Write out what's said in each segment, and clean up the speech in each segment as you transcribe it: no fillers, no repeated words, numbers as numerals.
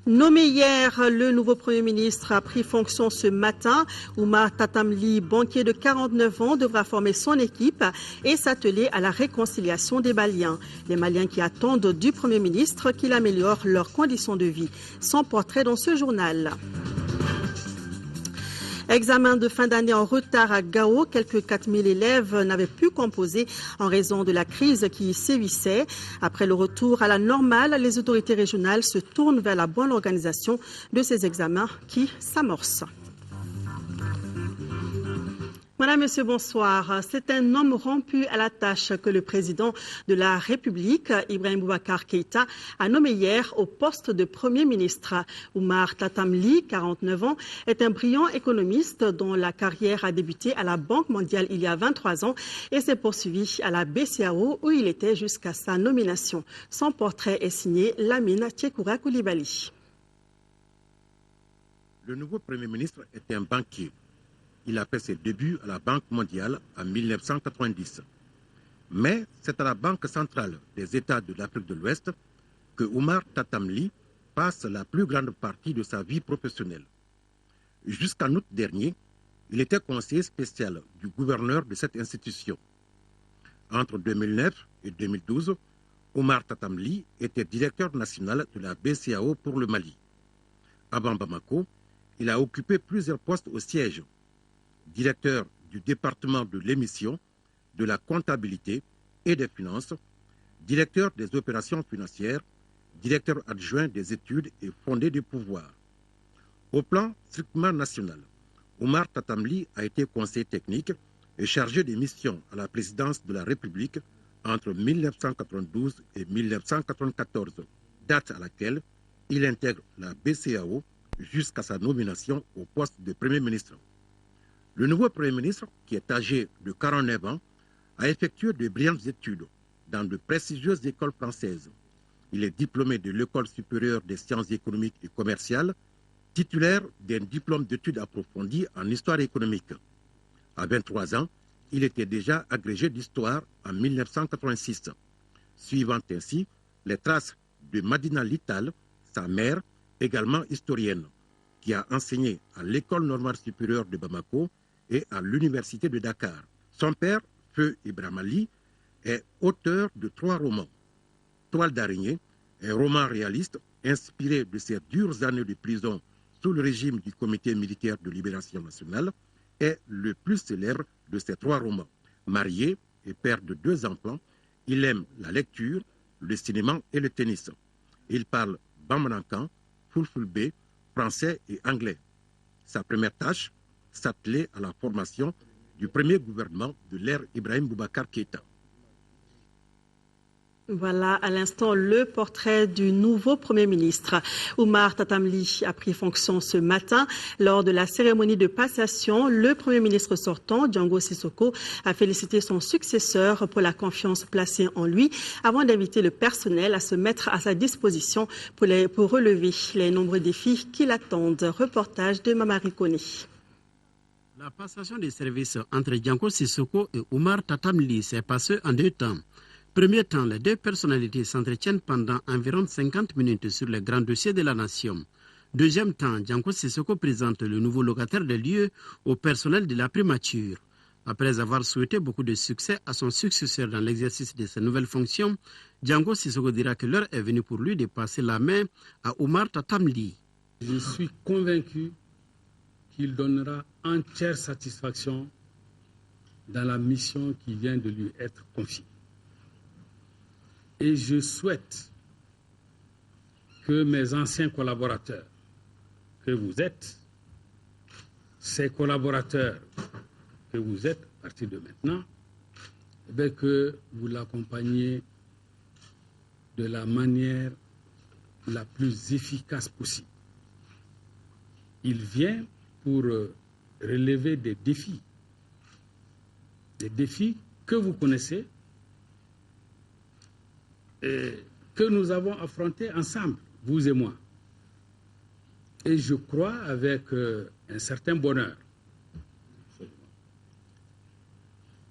Nommé hier, le nouveau Premier ministre a pris fonction ce matin. Oumar Tatamli, banquier de 49 ans, devra former son équipe et s'atteler à la réconciliation des Maliens. Les Maliens qui attendent du Premier ministre qu'il améliore leurs conditions de vie. Son portrait dans ce journal. Examen de fin d'année en retard à Gao. Quelques 4000 élèves n'avaient pu composer en raison de la crise qui y sévissait. Après le retour à la normale, les autorités régionales se tournent vers la bonne organisation de ces examens qui s'amorcent. Madame, Monsieur, bonsoir. C'est un homme rompu à la tâche que le président de la République, Ibrahim Boubacar Keïta, a nommé hier au poste de Premier ministre. Oumar Tatamli, 49 ans, est un brillant économiste dont la carrière a débuté à la Banque mondiale il y a 23 ans et s'est poursuivie à la BCAO où il était jusqu'à sa nomination. Son portrait est signé Lamine Tchekoura Koulibaly. Le nouveau Premier ministre est un banquier. Il a fait ses débuts à la Banque mondiale en 1990. Mais c'est à la Banque centrale des États de l'Afrique de l'Ouest que Oumar Tatamli passe la plus grande partie de sa vie professionnelle. Jusqu'en août dernier, il était conseiller spécial du gouverneur de cette institution. Entre 2009 et 2012, Oumar Tatamli était directeur national de la BCAO pour le Mali. Avant Bamako, il a occupé plusieurs postes au siège. Directeur du département de l'émission, de la comptabilité et des finances, directeur des opérations financières, directeur adjoint des études et fondé des pouvoirs. Au plan strictement national, Oumar Tatamli a été conseiller technique et chargé des missions à la présidence de la République entre 1992 et 1994, date à laquelle il intègre la BCAO jusqu'à sa nomination au poste de Premier ministre. Le nouveau Premier ministre, qui est âgé de 49 ans, a effectué de brillantes études dans de prestigieuses écoles françaises. Il est diplômé de l'École supérieure des sciences économiques et commerciales, titulaire d'un diplôme d'études approfondies en histoire économique. À 23 ans, il était déjà agrégé d'histoire en 1986, suivant ainsi les traces de Madina Lital, sa mère, également historienne, qui a enseigné à l'École normale supérieure de Bamako et à l'Université de Dakar. Son père, Feu Ibrahim Ali, est auteur de 3 romans. Toile d'araignée, un roman réaliste inspiré de ses dures années de prison sous le régime du Comité militaire de libération nationale, est le plus célèbre de ces 3 romans. Marié et père de 2 enfants, il aime la lecture, le cinéma et le tennis. Il parle bambanankan, fulfulbe, français et anglais. Sa première tâche, s'atteler à la formation du premier gouvernement de l'ère Ibrahim Boubacar Keïta. Voilà à l'instant le portrait du nouveau Premier ministre. Oumar Tatamli a pris fonction ce matin. Lors de la cérémonie de passation, le Premier ministre sortant, Django Sissoko, a félicité son successeur pour la confiance placée en lui avant d'inviter le personnel à se mettre à sa disposition pour relever les nombreux défis qui l'attendent. Reportage de Mamari Kone. La passation des services entre Django Sissoko et Oumar Tatamli s'est passée en 2 temps. Premier temps, les 2 personnalités s'entretiennent pendant environ 50 minutes sur les grands dossiers de la nation. Deuxième temps, Django Sissoko présente le nouveau locataire des lieux au personnel de la primature. Après avoir souhaité beaucoup de succès à son successeur dans l'exercice de ses nouvelles fonctions, Django Sissoko dira que l'heure est venue pour lui de passer la main à Oumar Tatamli. Je suis convaincu qu'il donnera entière satisfaction dans la mission qui vient de lui être confiée. Et je souhaite que mes anciens collaborateurs, que vous êtes, ces collaborateurs que vous êtes à partir de maintenant, que vous l'accompagniez de la manière la plus efficace possible. Il vient pour relever des défis que vous connaissez et que nous avons affrontés ensemble, vous et moi. Et je crois avec un certain bonheur.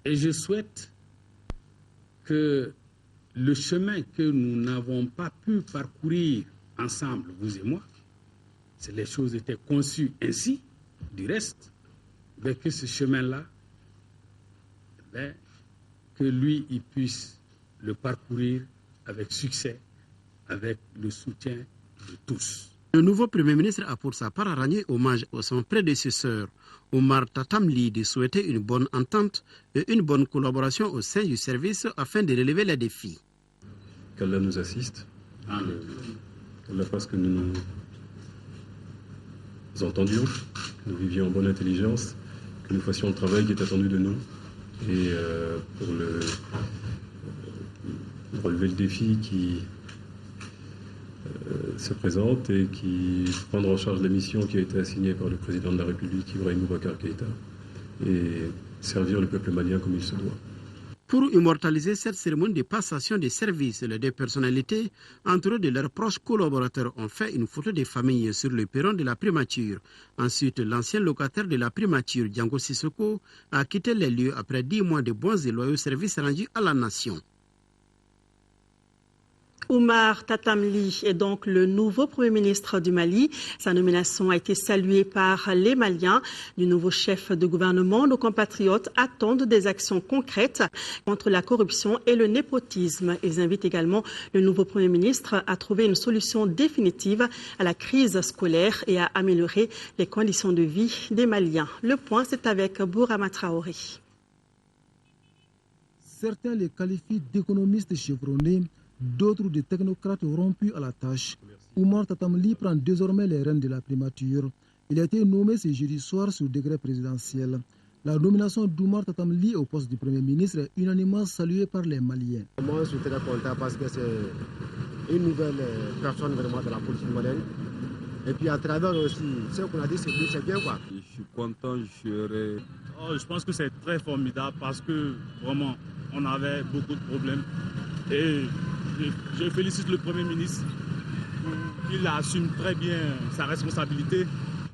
Et je souhaite que le chemin que nous n'avons pas pu parcourir ensemble, vous et moi, les choses étaient conçues ainsi, du reste, mais que ce chemin-là, que lui, il puisse le parcourir avec succès, avec le soutien de tous. Le nouveau Premier ministre a pour sa part rendu hommage à son prédécesseur, Oumar Tatam Ly, de souhaiter une bonne entente et une bonne collaboration au sein du service afin de relever les défis. Qu'Allah nous assiste, qu'Allah fasse que nous nous entendions, que nous vivions en bonne intelligence, que nous fassions le travail qui est attendu de nous et pour relever le défi qui se présente et qui prendre en charge la mission qui a été assignée par le président de la République, Ibrahim Boubacar Keïta, et servir le peuple malien comme il se doit. Pour immortaliser cette cérémonie de passation des services, les deux personnalités, entourées de leurs proches collaborateurs, ont fait une photo des familles sur le perron de la primature. Ensuite, l'ancien locataire de la primature, Django Sissoko, a quitté les lieux après 10 mois de bons et loyaux services rendus à la nation. Oumar Tatam Ly est donc le nouveau Premier ministre du Mali. Sa nomination a été saluée par les Maliens. Du nouveau chef de gouvernement, nos compatriotes attendent des actions concrètes contre la corruption et le népotisme. Ils invitent également le nouveau Premier ministre à trouver une solution définitive à la crise scolaire et à améliorer les conditions de vie des Maliens. Le point, c'est avec Bourama Traoré. Certains les qualifient d'économistes chevronnés, d'autres de technocrates rompus à la tâche. Oumar Tatam Ly prend désormais les rênes de la primature. Il a été nommé ce jeudi soir sous décret présidentiel. La nomination d'Oumar Tatam Ly au poste du Premier ministre est unanimement saluée par les Maliens. Moi, je suis très content parce que c'est une nouvelle personne vraiment de la politique malienne. Et puis à travers aussi, ce qu'on a dit, c'est bien quoi. Je suis content, je pense que c'est très formidable parce que vraiment, on avait beaucoup de problèmes. Et je félicite le Premier ministre. Il assume très bien sa responsabilité.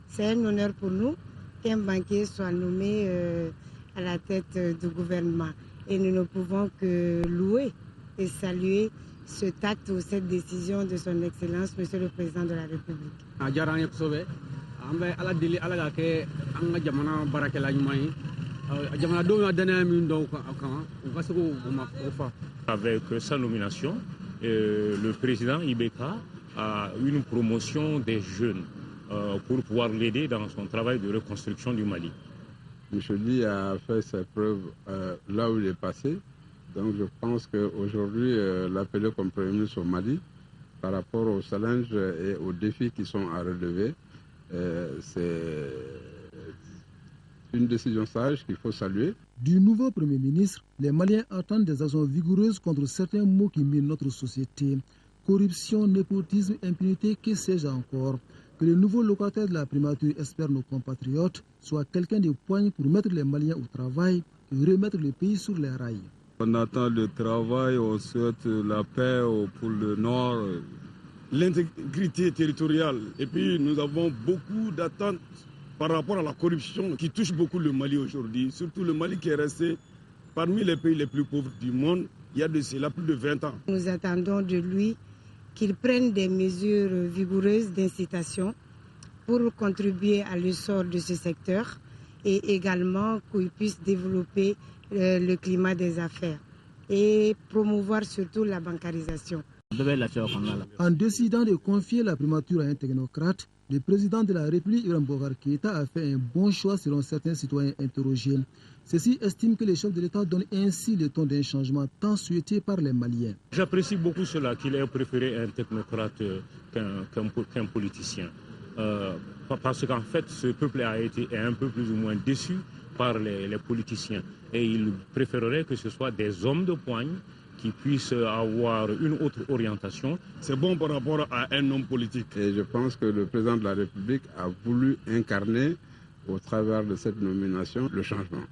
C'est un honneur pour nous qu'un banquier soit nommé à la tête du gouvernement. Et nous ne pouvons que louer et saluer ce tact ou cette décision de son Excellence, Monsieur le Président de la République. Avec sa nomination, le président Ibeka a une promotion des jeunes pour pouvoir l'aider dans son travail de reconstruction du Mali. M. Ly a fait ses preuves là où il est passé. Donc je pense qu'aujourd'hui, l'appeler comme Premier ministre au Mali, par rapport aux challenges et aux défis qui sont à relever, c'est une décision sage qu'il faut saluer. Du nouveau Premier ministre, les Maliens attendent des actions vigoureuses contre certains maux qui minent notre société. Corruption, népotisme, impunité, que sais-je encore. Que le nouveau locataire de la primature, espère nos compatriotes, soit quelqu'un de poigne pour mettre les Maliens au travail et remettre le pays sur les rails. On attend le travail, on souhaite la paix pour le Nord, l'intégrité territoriale. Et puis nous avons beaucoup d'attentes par rapport à la corruption qui touche beaucoup le Mali aujourd'hui, surtout le Mali qui est resté parmi les pays les plus pauvres du monde, il y a de cela plus de 20 ans. Nous attendons de lui qu'il prenne des mesures vigoureuses d'incitation pour contribuer à l'essor de ce secteur et également qu'il puisse développer le climat des affaires et promouvoir surtout la bancarisation. En décidant de confier la primature à un technocrate, le président de la République, Ibrahim Boubacar Keïta, a fait un bon choix selon certains citoyens interrogés. Ceux-ci estiment que le chef de l'État donne ainsi le ton d'un changement tant souhaité par les Maliens. J'apprécie beaucoup cela, qu'il ait préféré un technocrate qu'un politicien. Parce qu'en fait, ce peuple est un peu plus ou moins déçu par les politiciens. Et il préférerait que ce soit des hommes de poigne qui puissent avoir une autre orientation. C'est bon par rapport à un homme politique. Et je pense que le président de la République a voulu incarner, au travers de cette nomination, le changement.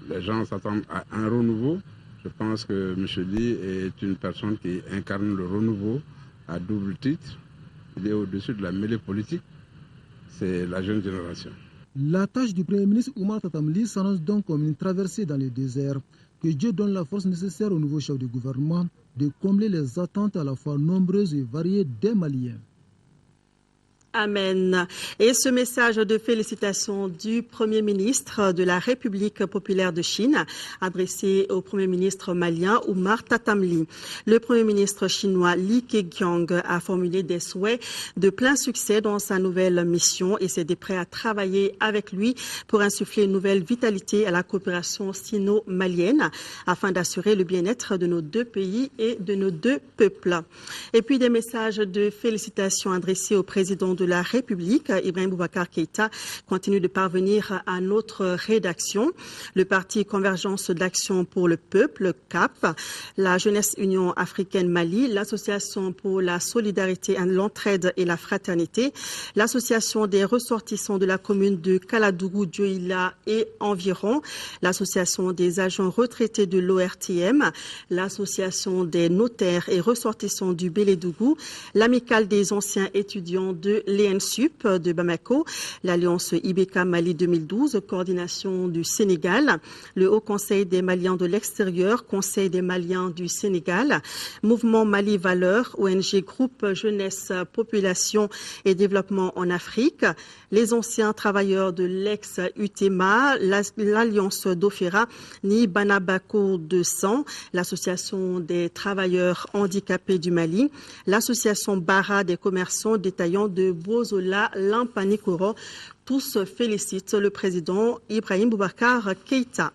Les gens s'attendent à un renouveau. Je pense que M. Ly est une personne qui incarne le renouveau à double titre. Il est au-dessus de la mêlée politique. C'est la jeune génération. La tâche du Premier ministre Oumar Tatam Ly s'annonce donc comme une traversée dans le désert. Que Dieu donne la force nécessaire au nouveau chef de gouvernement de combler les attentes à la fois nombreuses et variées des Maliens. Amen. Et ce message de félicitations du Premier ministre de la République populaire de Chine, adressé au Premier ministre malien Oumar Tatamli. Le Premier ministre chinois Li Keqiang a formulé des souhaits de plein succès dans sa nouvelle mission et s'est prêt à travailler avec lui pour insuffler une nouvelle vitalité à la coopération sino-malienne afin d'assurer le bien-être de nos deux pays et de nos deux peuples. Et puis des messages de félicitations adressés au président de la République, Ibrahim Boubacar Keïta, continue de parvenir à notre rédaction. Le parti Convergence d'Action pour le Peuple, CAP, la Jeunesse Union Africaine Mali, l'Association pour la Solidarité, l'Entraide et la Fraternité, l'Association des ressortissants de la commune de Kaladougou, Dioïla et environ, l'Association des agents retraités de l'ORTM, l'Association des notaires et ressortissants du Bélédougou, l'Amicale des anciens étudiants de l'ENSUP de Bamako, l'Alliance Ibeka Mali 2012, coordination du Sénégal, le Haut Conseil des Maliens de l'extérieur, Conseil des Maliens du Sénégal, Mouvement Mali Valeurs, ONG Groupe Jeunesse, Population et Développement en Afrique, les anciens travailleurs de l'ex-UTEMA, l'Alliance d'Ofera, Ni Banabako 200, l'Association des travailleurs handicapés du Mali, l'Association Bara des commerçants détaillants de Bozola, Lampanikoro. Tous félicitent le président Ibrahim Boubacar Keïta.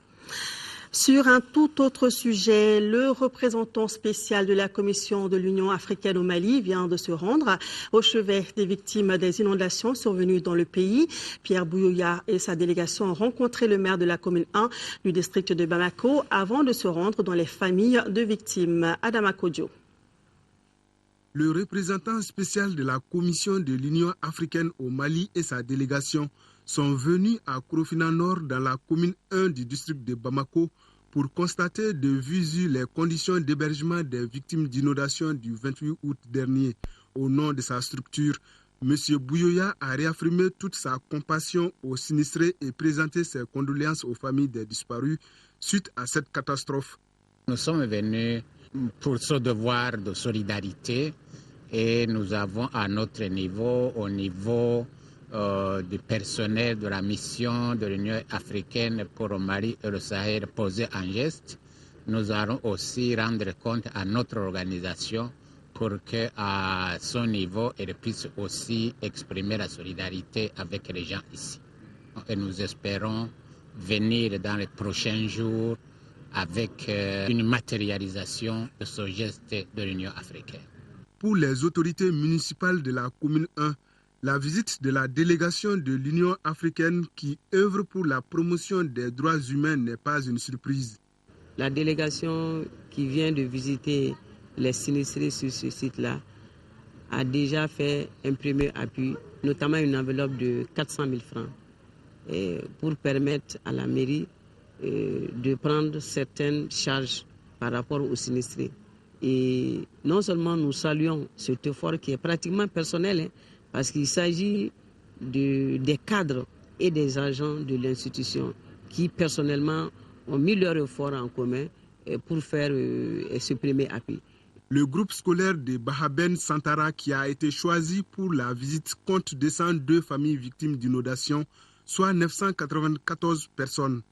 Sur un tout autre sujet, le représentant spécial de la Commission de l'Union africaine au Mali vient de se rendre au chevet des victimes des inondations survenues dans le pays. Pierre Bouyoya et sa délégation ont rencontré le maire de la commune 1 du district de Bamako avant de se rendre dans les familles de victimes. Adama Kodjo. Le représentant spécial de la Commission de l'Union africaine au Mali et sa délégation sont venus à Krofina Nord dans la commune 1 du district de Bamako pour constater de visu les conditions d'hébergement des victimes d'inondations du 28 août dernier. Au nom de sa structure, M. Bouyoya a réaffirmé toute sa compassion aux sinistrés et présenté ses condoléances aux familles des disparus suite à cette catastrophe. Nous sommes venus pour ce devoir de solidarité et nous avons à notre niveau, au niveau du personnel de la mission de l'Union africaine pour le Mali et le Sahel posé en geste. Nous allons aussi rendre compte à notre organisation pour qu'à son niveau, elle puisse aussi exprimer la solidarité avec les gens ici. Et nous espérons venir dans les prochains jours avec une matérialisation de ce geste de l'Union africaine. Pour les autorités municipales de la commune 1, la visite de la délégation de l'Union africaine qui œuvre pour la promotion des droits humains n'est pas une surprise. La délégation qui vient de visiter les sinistrés sur ce site-là a déjà fait un premier appui, notamment une enveloppe de 400 000 francs, pour permettre à la mairie de prendre certaines charges par rapport aux sinistrés. Et non seulement nous saluons cet effort qui est pratiquement personnel, parce qu'il s'agit des cadres et des agents de l'institution qui personnellement ont mis leur effort en commun pour faire ce premier appui. Le groupe scolaire de Bahaben Santara qui a été choisi pour la visite compte 202 familles victimes d'inondations, soit 994 personnes.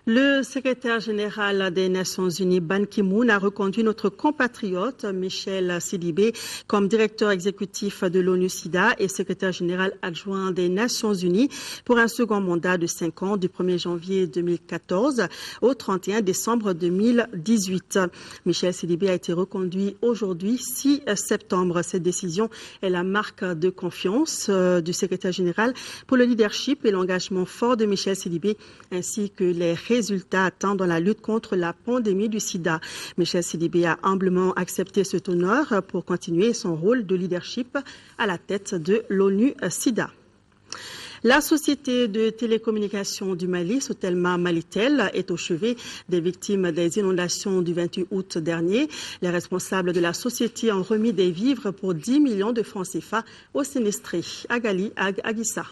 Le secrétaire général des Nations Unies, Ban Ki-moon, a reconduit notre compatriote Michel Sidibé comme directeur exécutif de l'ONU-SIDA et secrétaire général adjoint des Nations Unies pour un second mandat de 5 ans du 1er janvier 2014 au 31 décembre 2018. Michel Sidibé a été reconduit aujourd'hui, 6 septembre. Cette décision est la marque de confiance du secrétaire général pour le leadership et l'engagement fort de Michel Sidibé ainsi que les résultats atteints dans la lutte contre la pandémie du sida. Michel Sidibé a humblement accepté cet honneur pour continuer son rôle de leadership à la tête de l'ONU-SIDA. La société de télécommunications du Mali, Sotelma Malitel, est au chevet des victimes des inondations du 28 août dernier. Les responsables de la société ont remis des vivres pour 10 millions de francs CFA aux sinistrés. Agali Agissa.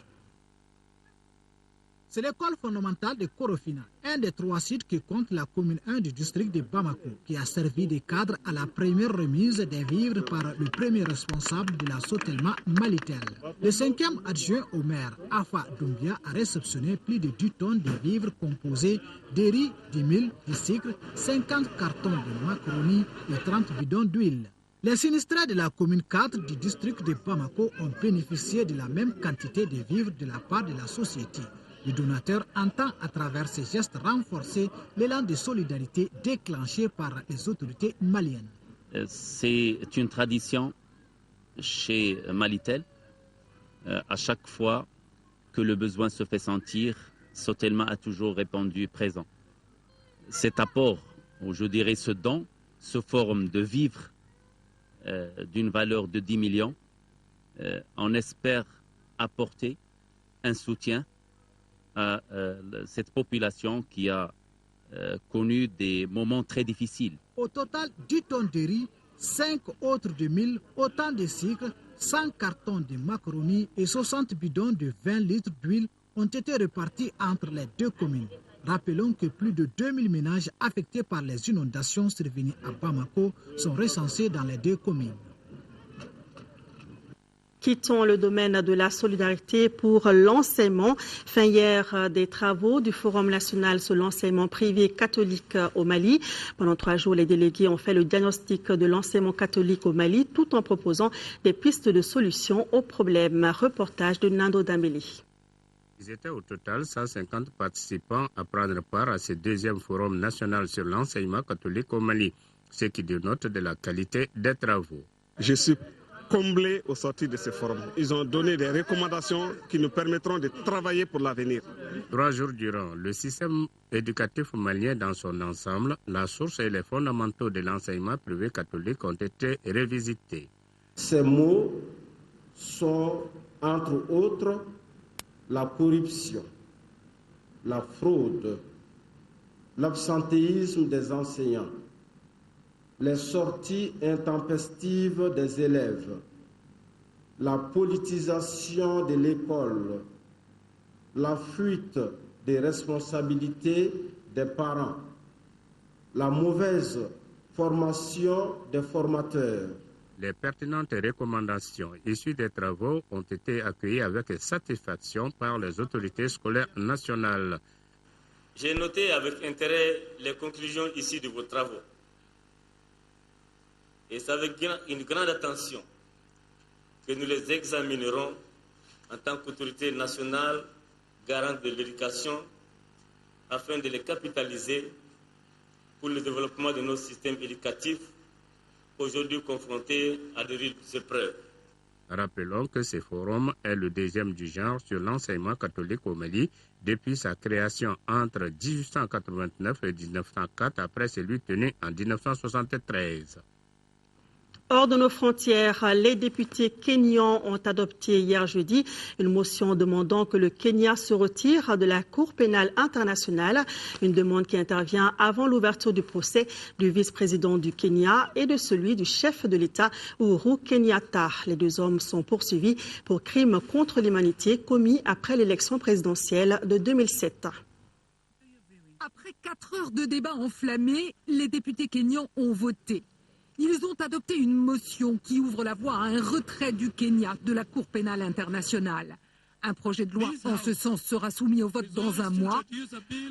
C'est l'école fondamentale de Korofina, un des 3 sites que compte la commune 1 du district de Bamako, qui a servi de cadre à la première remise des vivres par le premier responsable de la Sotelma Malitel. Le 5e adjoint au maire, Afa Doumbia, a réceptionné plus de 10 tonnes de vivres composés de riz, du mil, du sucre, 50 cartons de macaroni et 30 bidons d'huile. Les sinistrés de la commune 4 du district de Bamako ont bénéficié de la même quantité de vivres de la part de la société. Le donateur entend à travers ces gestes renforcer l'élan de solidarité déclenché par les autorités maliennes. C'est une tradition chez Malitel. À chaque fois que le besoin se fait sentir, Sotelma a toujours répondu présent. Cet apport, ou je dirais ce don, se forme de vivres d'une valeur de 10 millions. On espère apporter un soutien à cette population qui a connu des moments très difficiles. Au total, 10 tonnes de riz, 5 autres de mil, autant de sucre, 100 cartons de macaroni et 60 bidons de 20 litres d'huile ont été répartis entre les 2 communes. Rappelons que plus de 2000 ménages affectés par les inondations survenues à Bamako sont recensés dans les 2 communes. Quittons le domaine de la solidarité pour l'enseignement. Fin hier des travaux du Forum national sur l'enseignement privé catholique au Mali. Pendant 3 jours, les délégués ont fait le diagnostic de l'enseignement catholique au Mali tout en proposant des pistes de solutions aux problèmes. Reportage de Nando Dambélé. Ils étaient au total 150 participants à prendre part à ce 2e Forum national sur l'enseignement catholique au Mali, ce qui dénote de la qualité des travaux. Je suis comblé au sortir de ce forum. Ils ont donné des recommandations qui nous permettront de travailler pour l'avenir. 3 jours durant, le système éducatif malien dans son ensemble, la source et les fondamentaux de l'enseignement privé catholique ont été revisités. Ces mots sont, entre autres, la corruption, la fraude, l'absentéisme des enseignants, les sorties intempestives des élèves, la politisation de l'école, la fuite des responsabilités des parents, la mauvaise formation des formateurs. Les pertinentes recommandations issues des travaux ont été accueillies avec satisfaction par les autorités scolaires nationales. J'ai noté avec intérêt les conclusions issues de vos travaux. Et c'est avec une grande attention que nous les examinerons en tant qu'autorité nationale garante de l'éducation afin de les capitaliser pour le développement de nos systèmes éducatifs aujourd'hui confrontés à de rudes épreuves. Rappelons que ce forum est le 2e du genre sur l'enseignement catholique au Mali depuis sa création entre 1889 et 1904 après celui tenu en 1973. Hors de nos frontières, les députés kenyans ont adopté hier jeudi une motion demandant que le Kenya se retire de la Cour pénale internationale, une demande qui intervient avant l'ouverture du procès du vice-président du Kenya et de celui du chef de l'État, Uhuru Kenyatta. Les 2 hommes sont poursuivis pour crimes contre l'humanité commis après l'élection présidentielle de 2007. Après 4 heures de débat enflammés, les députés kenyans ont voté. Ils ont adopté une motion qui ouvre la voie à un retrait du Kenya de la Cour pénale internationale. Un projet de loi en ce sens sera soumis au vote dans 1 mois,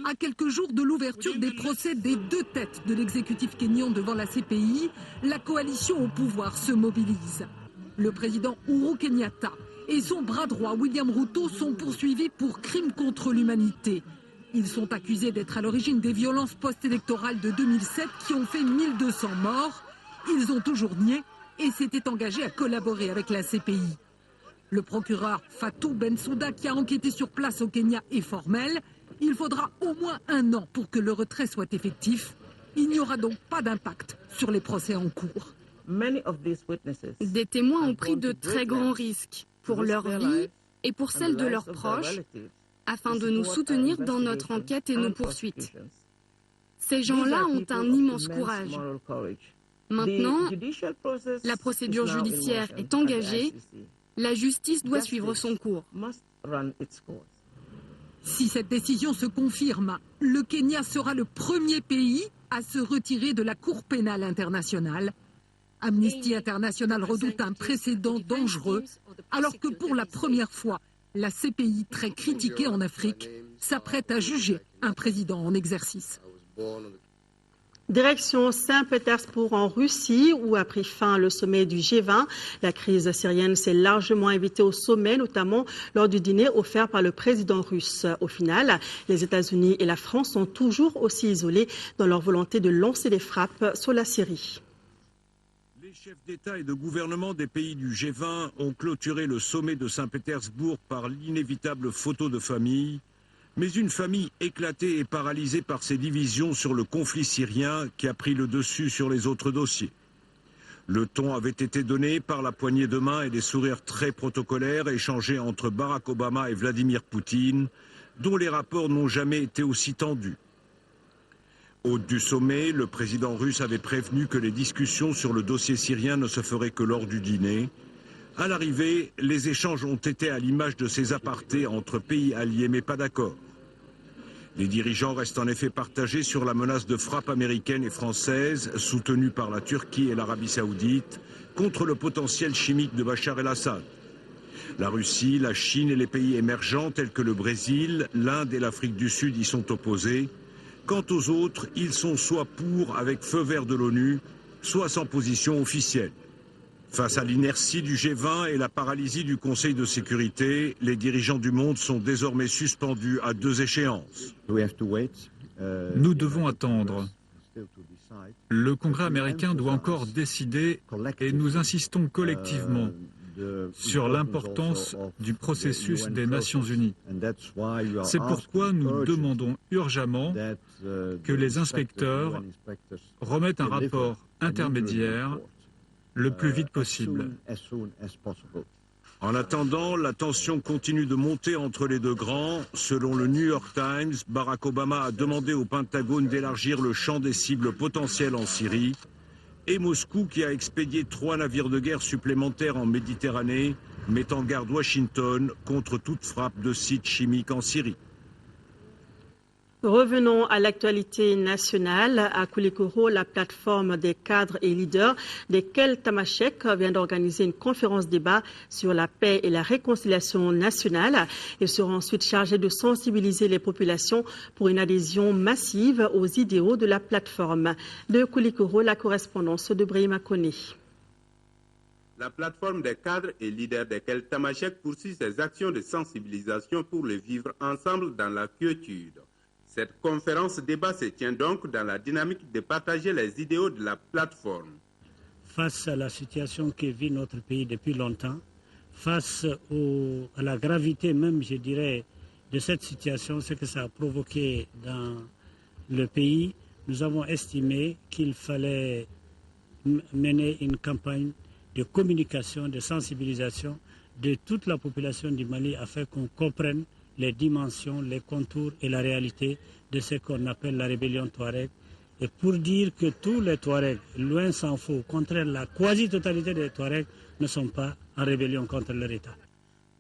à quelques jours de l'ouverture des procès des 2 têtes de l'exécutif kényan devant la CPI. La coalition au pouvoir se mobilise. Le président Uhuru Kenyatta et son bras droit William Ruto sont poursuivis pour crimes contre l'humanité. Ils sont accusés d'être à l'origine des violences post-électorales de 2007 qui ont fait 1200 morts. Ils ont toujours nié et s'étaient engagés à collaborer avec la CPI. Le procureur Fatou Bensouda, qui a enquêté sur place au Kenya, est formel. Il faudra au moins 1 an pour que le retrait soit effectif. Il n'y aura donc pas d'impact sur les procès en cours. Des témoins ont pris de très grands risques pour leur vie et pour celle de leurs proches, afin de nous soutenir dans notre enquête et nos poursuites. Ces gens-là ont un immense courage. Maintenant, la procédure judiciaire est engagée, la justice doit suivre son cours. Si cette décision se confirme, le Kenya sera le premier pays à se retirer de la Cour pénale internationale. Amnesty International redoute un précédent dangereux, alors que pour la première fois, la CPI, très critiquée en Afrique, s'apprête à juger un président en exercice. Direction Saint-Pétersbourg en Russie, où a pris fin le sommet du G20. La crise syrienne s'est largement invitée au sommet, notamment lors du dîner offert par le président russe. Au final, les États-Unis et la France sont toujours aussi isolés dans leur volonté de lancer des frappes sur la Syrie. Les chefs d'État et de gouvernement des pays du G20 ont clôturé le sommet de Saint-Pétersbourg par l'inévitable photo de famille. Mais une famille éclatée et paralysée par ses divisions sur le conflit syrien qui a pris le dessus sur les autres dossiers. Le ton avait été donné par la poignée de main et des sourires très protocolaires échangés entre Barack Obama et Vladimir Poutine, dont les rapports n'ont jamais été aussi tendus. Hôte du sommet, le président russe avait prévenu que les discussions sur le dossier syrien ne se feraient que lors du dîner. À l'arrivée, les échanges ont été à l'image de ces apartés entre pays alliés mais pas d'accord. Les dirigeants restent en effet partagés sur la menace de frappe américaine et française, soutenue par la Turquie et l'Arabie saoudite, contre le potentiel chimique de Bachar el-Assad. La Russie, la Chine et les pays émergents tels que le Brésil, l'Inde et l'Afrique du Sud y sont opposés. Quant aux autres, ils sont soit pour avec feu vert de l'ONU, soit sans position officielle. Face à l'inertie du G20 et la paralysie du Conseil de sécurité, les dirigeants du monde sont désormais suspendus à 2 échéances. Nous devons attendre. Le Congrès américain doit encore décider et nous insistons collectivement sur l'importance du processus des Nations Unies. C'est pourquoi nous demandons urgemment que les inspecteurs remettent un rapport intermédiaire le plus vite possible. En attendant, la tension continue de monter entre les deux grands. Selon le New York Times, Barack Obama a demandé au Pentagone d'élargir le champ des cibles potentielles en Syrie. Et Moscou, qui a expédié 3 navires de guerre supplémentaires en Méditerranée, met en garde Washington contre toute frappe de sites chimiques en Syrie. Revenons à l'actualité nationale. À Koulikoro, la plateforme des cadres et leaders des Kel Tamashek vient d'organiser une conférence débat sur la paix et la réconciliation nationale. Ils seront ensuite chargés de sensibiliser les populations pour une adhésion massive aux idéaux de la plateforme. De Koulikoro, la correspondance de Brahima Kone. La plateforme des cadres et leaders des Kel Tamashek poursuit ses actions de sensibilisation pour le vivre ensemble dans la quiétude. Cette conférence débat se tient donc dans la dynamique de partager les idéaux de la plateforme. Face à la situation que vit notre pays depuis longtemps, face à la gravité même, je dirais, de cette situation, ce que ça a provoqué dans le pays, nous avons estimé qu'il fallait mener une campagne de communication, de sensibilisation de toute la population du Mali afin qu'on comprenne les dimensions, les contours et la réalité de ce qu'on appelle la rébellion Touareg. Et pour dire que tous les Touaregs, loin s'en faut, au contraire, la quasi-totalité des Touaregs ne sont pas en rébellion contre leur État.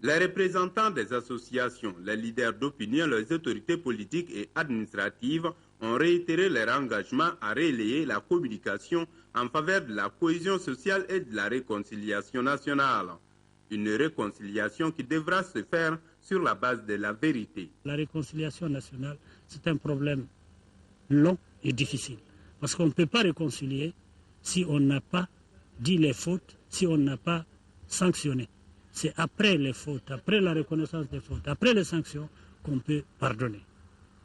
Les représentants des associations, les leaders d'opinion, les autorités politiques et administratives ont réitéré leur engagement à relayer la communication en faveur de la cohésion sociale et de la réconciliation nationale. Une réconciliation qui devra se faire sur la base de la vérité. La réconciliation nationale, c'est un problème long et difficile. Parce qu'on ne peut pas réconcilier si on n'a pas dit les fautes, si on n'a pas sanctionné. C'est après les fautes, après la reconnaissance des fautes, après les sanctions qu'on peut pardonner.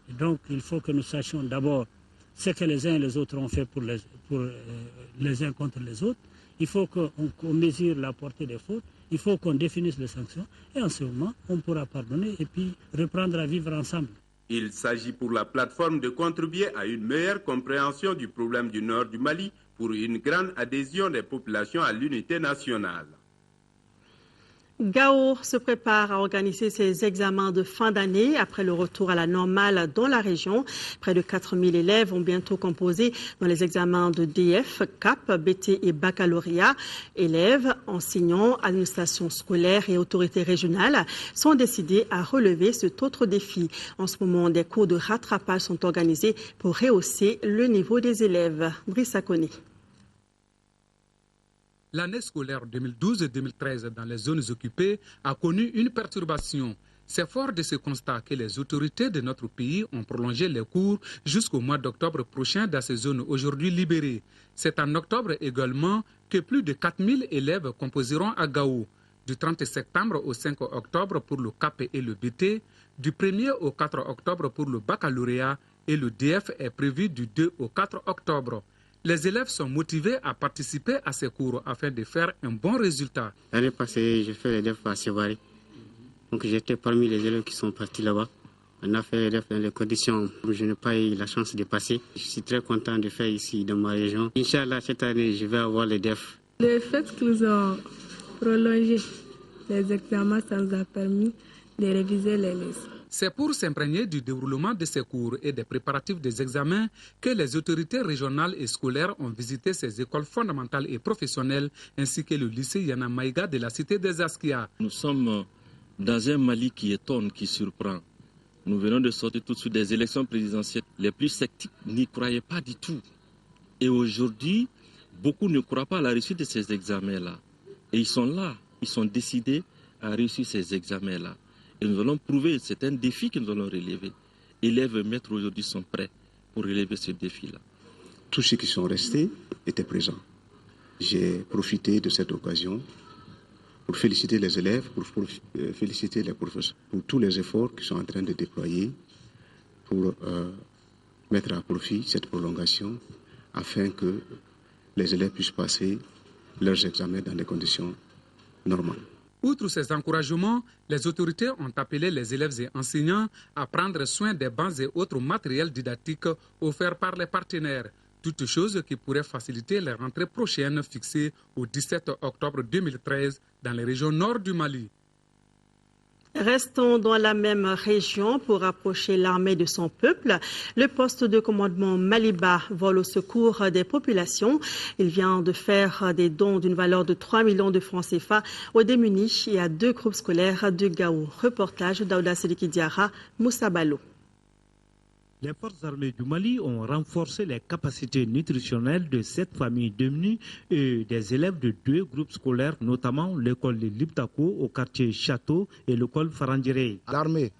Et donc il faut que nous sachions d'abord ce que les uns et les autres ont fait pour les uns contre les autres. Il faut qu'on mesure la portée des fautes. Il faut qu'on définisse les sanctions et en ce moment, on pourra pardonner et puis reprendre à vivre ensemble. Il s'agit pour la plateforme de contribuer à une meilleure compréhension du problème du nord du Mali pour une grande adhésion des populations à l'unité nationale. Gao se prépare à organiser ses examens de fin d'année après le retour à la normale dans la région. Près de 4000 élèves vont bientôt composer dans les examens de DF, CAP, BT et baccalauréat. Élèves, enseignants, administration scolaire et autorités régionales sont décidés à relever cet autre défi. En ce moment, des cours de rattrapage sont organisés pour rehausser le niveau des élèves. Brice Akoni. L'année scolaire 2012-2013 dans les zones occupées a connu une perturbation. C'est fort de ce constat que les autorités de notre pays ont prolongé les cours jusqu'au mois d'octobre prochain dans ces zones aujourd'hui libérées. C'est en octobre également que plus de 4000 élèves composeront à Gao. Du 30 septembre au 5 octobre pour le CAP et le BT, du 1er au 4 octobre pour le baccalauréat et le DF est prévu du 2 au 4 octobre. Les élèves sont motivés à participer à ces cours afin de faire un bon résultat. L'année passée, j'ai fait les DEF à Sévaré. Donc j'étais parmi les élèves qui sont partis là-bas. On a fait les DEF dans les conditions où je n'ai pas eu la chance de passer. Je suis très content de faire ici dans ma région. Inch'Allah, cette année, je vais avoir les DEF. Le fait qu'ils ont prolongé les examens, ça nous a permis de réviser les leçons. C'est pour s'imprégner du déroulement de ces cours et des préparatifs des examens que les autorités régionales et scolaires ont visité ces écoles fondamentales et professionnelles ainsi que le lycée Yana Maïga de la cité des Askia. Nous sommes dans un Mali qui étonne, qui surprend. Nous venons de sortir tout de suite des élections présidentielles. Les plus sceptiques n'y croyaient pas du tout. Et aujourd'hui, beaucoup ne croient pas à la réussite de ces examens-là. Et ils sont là, ils sont décidés à réussir ces examens-là. Et nous allons prouver, c'est un défi que nous allons relever. Élèves et maîtres aujourd'hui sont prêts pour relever ce défi-là. Tous ceux qui sont restés étaient présents. J'ai profité de cette occasion pour féliciter les élèves, pour féliciter les professeurs pour tous les efforts qu'ils sont en train de déployer pour mettre à profit cette prolongation afin que les élèves puissent passer leurs examens dans des conditions normales. Outre ces encouragements, les autorités ont appelé les élèves et enseignants à prendre soin des bancs et autres matériels didactiques offerts par les partenaires. Toutes choses qui pourraient faciliter les rentrées prochaines fixées au 17 octobre 2013 dans les régions nord du Mali. Restons dans la même région pour rapprocher l'armée de son peuple. Le poste de commandement Maliba vole au secours des populations. Il vient de faire des dons d'une valeur de 3 millions de francs CFA aux démunis et à 2 groupes scolaires de Gao. Reportage d'Aouda Sidiki Diara, Moussa Balo. Les forces armées du Mali ont renforcé les capacités nutritionnelles de 7 familles démunies et des élèves de 2 groupes scolaires, notamment l'école de Liptako au quartier Château et l'école Farandjiré. L'armée,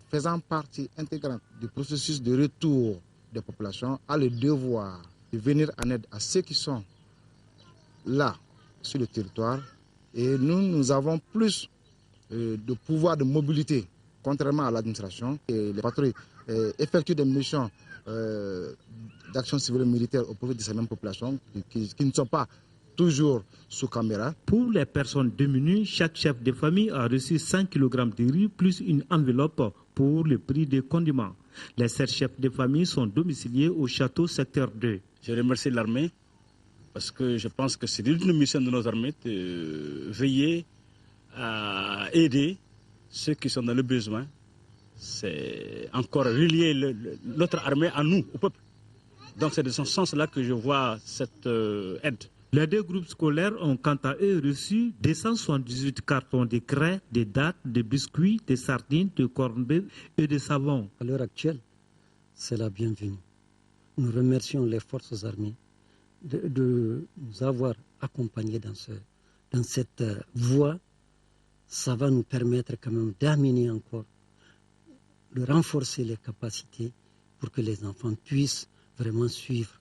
faisant partie intégrante du processus de retour des populations, a le devoir de venir en aide à ceux qui sont là, sur le territoire. Et nous avons plus de pouvoir de mobilité, contrairement à l'administration. Et les patrouilles effectuent des missions d'action civile et militaire au profit de ces mêmes populations qui ne sont pas toujours sous caméra. Pour les personnes démunies, chaque chef de famille a reçu 100 kg de riz plus une enveloppe pour le prix des condiments. Les 7 chefs de famille sont domiciliés au château secteur 2. Je remercie l'armée parce que je pense que c'est une mission de nos armées de veiller à aider ceux qui sont dans le besoin. C'est encore relier notre armée à nous, au peuple. Donc c'est de ce sens-là que je vois cette aide. Les 2 groupes scolaires ont quant à eux reçu 278 cartons de craie, de dattes, de biscuits, de sardines, de corned-beef et de savon. À l'heure actuelle, c'est la bienvenue. Nous remercions les forces armées de nous avoir accompagnés dans cette voie. Ça va nous permettre quand même d'amener encore, de renforcer les capacités pour que les enfants puissent vraiment suivre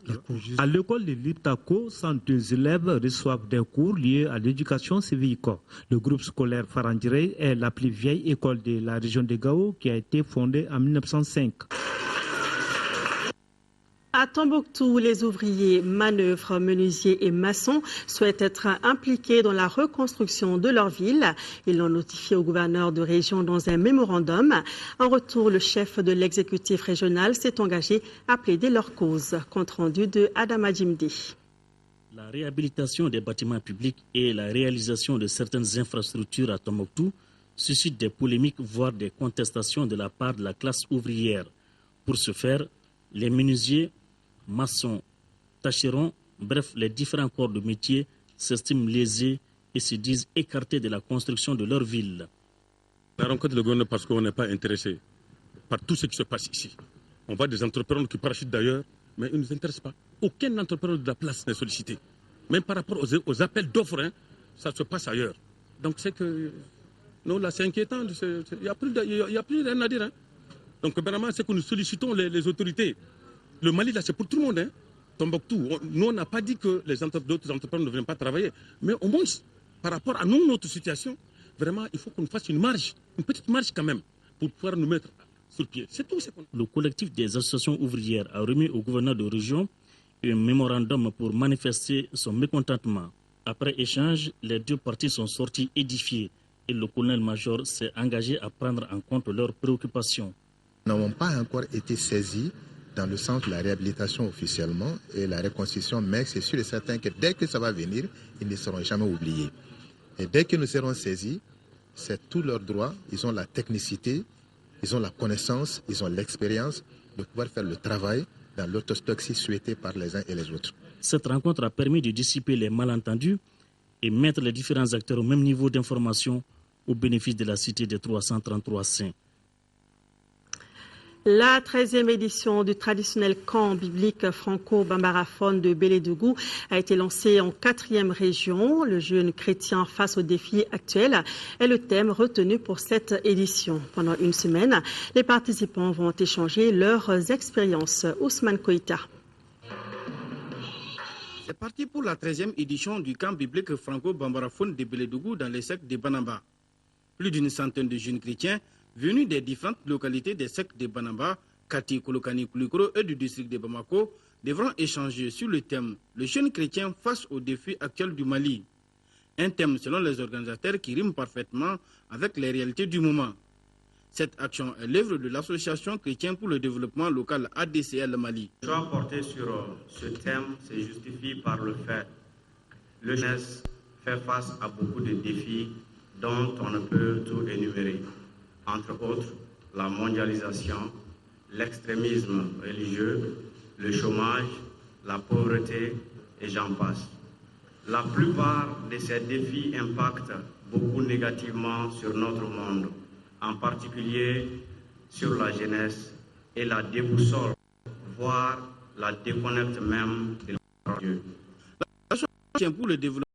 les cours. À l'école de Liptako, 102 élèves reçoivent des cours liés à l'éducation civique. Le groupe scolaire Farandjiré est la plus vieille école de la région de Gao qui a été fondée en 1905. À Tombouctou, les ouvriers, manœuvres, menuisiers et maçons souhaitent être impliqués dans la reconstruction de leur ville. Ils l'ont notifié au gouverneur de région dans un mémorandum. En retour, le chef de l'exécutif régional s'est engagé à plaider leur cause. Compte rendu de Adama Djimdi. La réhabilitation des bâtiments publics et la réalisation de certaines infrastructures à Tombouctou suscitent des polémiques, voire des contestations de la part de la classe ouvrière. Pour ce faire, les menuisiers, maçons, tâcherons, bref, les différents corps de métier s'estiment lésés et se disent écartés de la construction de leur ville. On rencontre le gouvernement parce qu'on n'est pas intéressé par tout ce qui se passe ici. On voit des entrepreneurs qui parachutent d'ailleurs, mais ils ne nous intéressent pas. Aucun entrepreneur de la place n'est sollicité. Même par rapport aux appels d'offres, ça se passe ailleurs. Donc c'est que, non, là c'est inquiétant, il n'y a plus rien à dire. Donc vraiment, c'est que nous sollicitons les autorités. Le Mali, là, c'est pour tout le monde. Tombouctou, nous, on n'a pas dit que d'autres entrepreneurs ne viennent pas travailler. Mais au moins, par rapport à nous, notre situation, vraiment, il faut qu'on fasse une marge, une petite marge quand même, pour pouvoir nous mettre sur pied. C'est tout. Le collectif des associations ouvrières a remis au gouverneur de région un mémorandum pour manifester son mécontentement. Après échange, les deux parties sont sorties édifiées et le colonel-major s'est engagé à prendre en compte leurs préoccupations. Nous n'avons pas encore été saisis dans le sens de la réhabilitation officiellement et la reconstruction, mais c'est sûr et certain que dès que ça va venir, ils ne seront jamais oubliés. Et dès que nous serons saisis, c'est tout leur droit, ils ont la technicité, ils ont la connaissance, ils ont l'expérience de pouvoir faire le travail dans l'orthodoxie souhaitée par les uns et les autres. Cette rencontre a permis de dissiper les malentendus et mettre les différents acteurs au même niveau d'information au bénéfice de la cité des 333 saints. La 13e édition du traditionnel camp biblique franco-bambaraphone de Bélédougou a été lancée en 4e région. Le jeune chrétien face aux défis actuels est le thème retenu pour cette édition. Pendant une semaine, les participants vont échanger leurs expériences. Ousmane Koïta. C'est parti pour la 13e édition du camp biblique franco-bambaraphone de Bélédougou dans les sectes de Banamba. Plus d'une centaine de jeunes chrétiens venus des différentes localités des sectes de Banamba, Kati, Kolokani, Koulikoro et du district de Bamako devront échanger sur le thème « Le jeune chrétien face aux défis actuels du Mali ». Un thème selon les organisateurs qui rime parfaitement avec les réalités du moment. Cette action est l'œuvre de l'Association chrétienne pour le développement local ADCL Mali. Le choix porté sur ce thème se justifie par le fait que le jeunesse fait face à beaucoup de défis dont on ne peut tout énumérer. Entre autres, la mondialisation, l'extrémisme religieux, le chômage, la pauvreté et j'en passe. La plupart de ces défis impactent beaucoup négativement sur notre monde, en particulier sur la jeunesse et la déboussole, voire la déconnecte même de Dieu. L'Association pour le développement